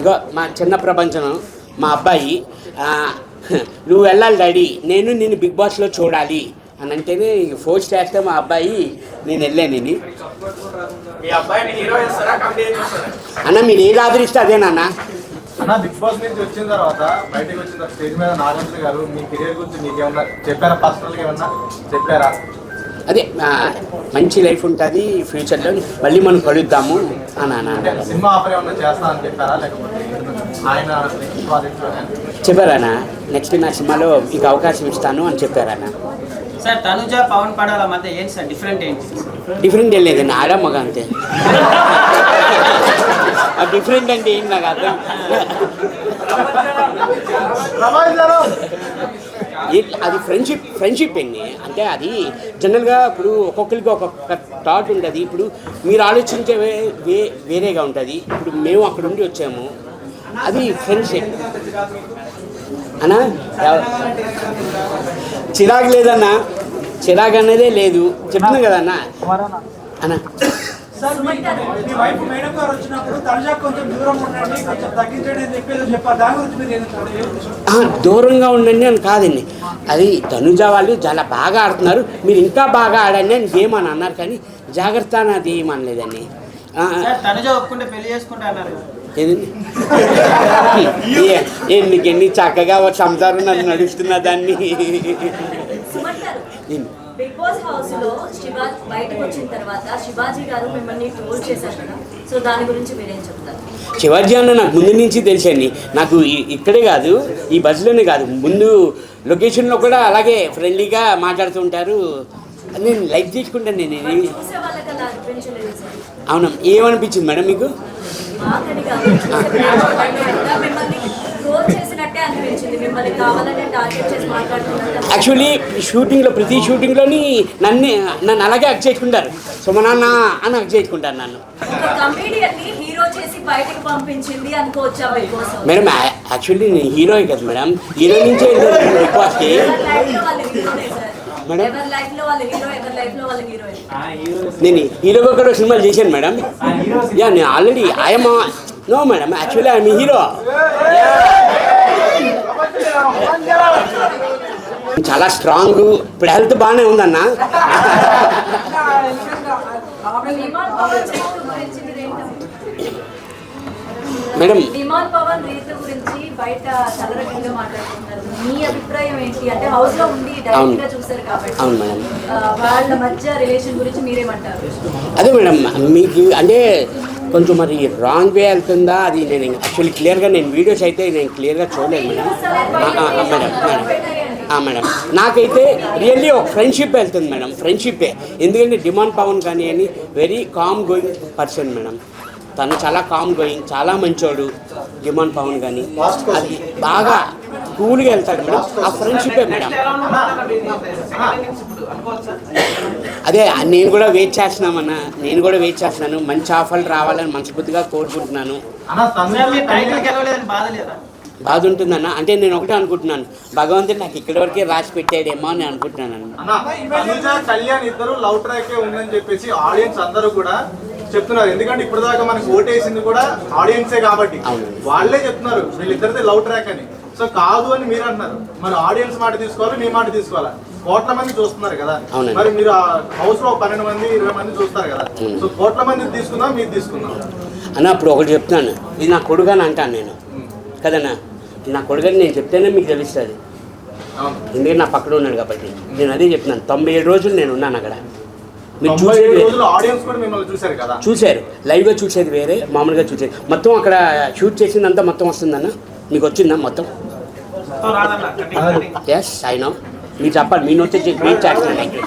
ఇగో మా చిన్న ప్రపంచం మా అబ్బాయి నువ్వు వెళ్ళాలి డాడీ, నేను నిన్ను బిగ్ బాస్లో చూడాలి అని అంటేనే ఫోర్స్ చేస్తే మా అబ్బాయి నేను వెళ్ళాను. అన్న మీరు ఏది ఆదరిస్తే అదేనన్న. అన్న బిగ్ బాస్ నుంచి వచ్చిన తర్వాత బయటకు వచ్చిన స్టేజ్ మీద నాగార్జున గారు మీ కెరీర్ గురించి మీకు ఏమన్నా చెప్పారా? పర్సనల్గా ఏమన్నా చెప్పారా? అదే మంచి లైఫ్ ఉంటుంది ఫ్యూచర్లో, మళ్ళీ మనం కలుద్దాము అని సినిమా ఆఫర్ ఏమన్నా చేస్తా అని చెప్పారా? లేకపోతే ఆయన చెప్పారన్నా నెక్స్ట్ నా సినిమాలో మీకు అవకాశం ఇస్తాను అని చెప్పారన్నా. సార్ తనుజ పవన్ పడాల మధ్య ఏంటి సార్ డిఫరెంట్ ఏంటి? డిఫరెంట్ ఏం లేదండి, ఆడ మగ అంతే. డిఫరెంట్ అంటే ఏంటి నాకు అర్థం. అది ఫ్రెండ్షిప్ అండి. అంటే అది జనరల్గా ఇప్పుడు ఒక్కొక్కరికి ఒక్కొక్క థాట్ ఉంటుంది. ఇప్పుడు మీరు ఆలోచించే వేరేగా ఉంటుంది. ఇప్పుడు మేము అక్కడ ఉండి వచ్చాము, అది ఫ్రెండ్షిప్ అన్నా. చిరాకు లేదన్నా, చిరాకు అనేదే లేదు, చెప్తున్నా కదన్నా అన్నా. దూరంగా ఉండండి అని కాదండి, అది తనుజ వాళ్ళు చాలా బాగా ఆడుతున్నారు, మీరు ఇంకా బాగా ఆడండి అని ఏమని అన్నారు, కానీ జాగ్రత్త నాది ఏమనలేదండి. తనుజ ఒప్పుకుంటే పెళ్లి చేసుకుంటా అన్నారు. ఏదండి ఎందుకండి చక్కగా ఒక సంసారం నన్ను నడుస్తున్నా దాన్ని. బిగ్ బాస్ హౌస్ లో బయటకు వచ్చిన తర్వాత శివాజీ గారు మిమ్మల్ని ట్రోల్ చేశారు కదా, సో దాని గురించి మీరేం చెప్తారు? శివాజీ అన్న నాకు ముందు నుంచి తెలుసండి. నాకు ఇక్కడే కాదు, ఈ బస్సులోనే కాదు, ముందు లొకేషన్లో కూడా అలాగే ఫ్రెండ్లీగా మాట్లాడుతుంటారు. నేను లైక్ తీసుకుంటాను. నేను అవునా, ఏమనిపించింది మేడం మీకు? యాక్చువల్లీ షూటింగ్లో ప్రతి షూటింగ్లోని నన్ను అలాగే హక్ చేసుకుంటారు. సుమనాన్న అని హక్ చేసుకుంటారు నన్ను. మేడం యాక్చువల్లీ నేను హీరోయే కదా మేడం, హీరో నుంచే బిగ్ బాస్కి. మేడం నేను హీరోగా కూడా సినిమాలు చేశాను మేడం. యా నేను already I'm no madam, actually I'm hero. చాలా స్ట్రాంగ్, ఇప్పుడు హెల్త్ బాగానే ఉందన్న. మేడం డిమాండ్ పవన్ రీతు గురించి బయట చలరకంగా మాట్లాడుతున్నారు, మీ అభిప్రాయం ఏంటి? అంటే హౌస్ లో ఉండి డైరెక్ట్ గా చూసారు కాబట్టి. అవును మేడం, వాళ్ళ మధ్య రిలేషన్ గురించి మీరేమంటారు? అదే మేడం మీకు అంటే కొంచెం మరి రాంగ్ వే వెళ్తుందా అది నేను యాక్చువల్లీ క్లియర్గా నేను వీడియోస్ అయితే నేను క్లియర్గా చూడలేదు మేడం. మేడం నాకైతే రియల్లీ ఒక ఫ్రెండ్షిప్ వెళ్తుంది మేడం, ఫ్రెండ్షిప్పే. ఎందుకంటే డిమాండ్ పవన్ కానీ అని very calm going person madam, తను చాలా కామ్ గోయింగ్, చాలా మంచోడు. డిమాండ్ పవన్ కానీ అది బాగా కూల్గా వెళ్తాడు మేడం, ఆ ఫ్రెండ్షిప్పే మేడం. అదే నేను కూడా వెయిట్ చేస్తున్నామన్నా, నేను కూడా వెయిట్ చేస్తున్నాను. మంచి ఆఫర్లు రావాలని మనస్ఫూర్తిగా కోరుకుంటున్నాను. బాధ ఉంటుందన్న, అంటే నేను ఒకటే అనుకుంటున్నాను, భగవంతుడు నాకు ఇక్కడి వరకే రాసి పెట్టాడేమో అని అనుకుంటున్నాను. కళ్యాణ్ ఇద్దరు లవ్ ట్రాక్ ఉందని చెప్పేసి ఆడియన్స్ అందరూ కూడా చెప్తున్నారు. ఎందుకంటే ఇప్పుడు దాకా మనకు ఓటేసింది కూడా ఆడియన్సే కాబట్టి వాళ్ళే చెప్తున్నారు వీళ్ళిద్దరిదే లవ్ ట్రాక్ అని. సో కాదు అని మీరు అంటున్నారు, మరి ఆడియన్స్ మాట తీసుకోవాలి, మీ మాట తీసుకోవాలా? కోట్ల మంది చూస్తున్నారు కదా, మరి మీరు హౌస్ లో 12 మంది 20 మంది చూస్తారు కదా, సో కోట్ల మంది తీసుకుందాం, మీరు తీసుకుందాం అన్న. అప్పుడు ఒకటి చెప్తున్నాను, ఇది నా కొడుకు అని అంటాను నేను కదన్నా, నా కొడుకని నేను చెప్తేనే మీకు తెలుస్తుంది, ఎందుకంటే నా పక్కన ఉన్నాడు కాబట్టి. నేను అదే చెప్తున్నాను, 97 రోజులు నేను ఉన్నాను అక్కడ. మీరు చూశారు, లైవ్గా చూసేది వేరే, మామూలుగా చూసేది మొత్తం అక్కడ షూట్ చేసిందంతా మొత్తం వస్తుందన్న. మీకు వచ్చిందా మొత్తం? ఎస్ ఐ నో, మీరు చెప్పాలి, మీ నోట్ వెయిట్ చేస్తున్నాను.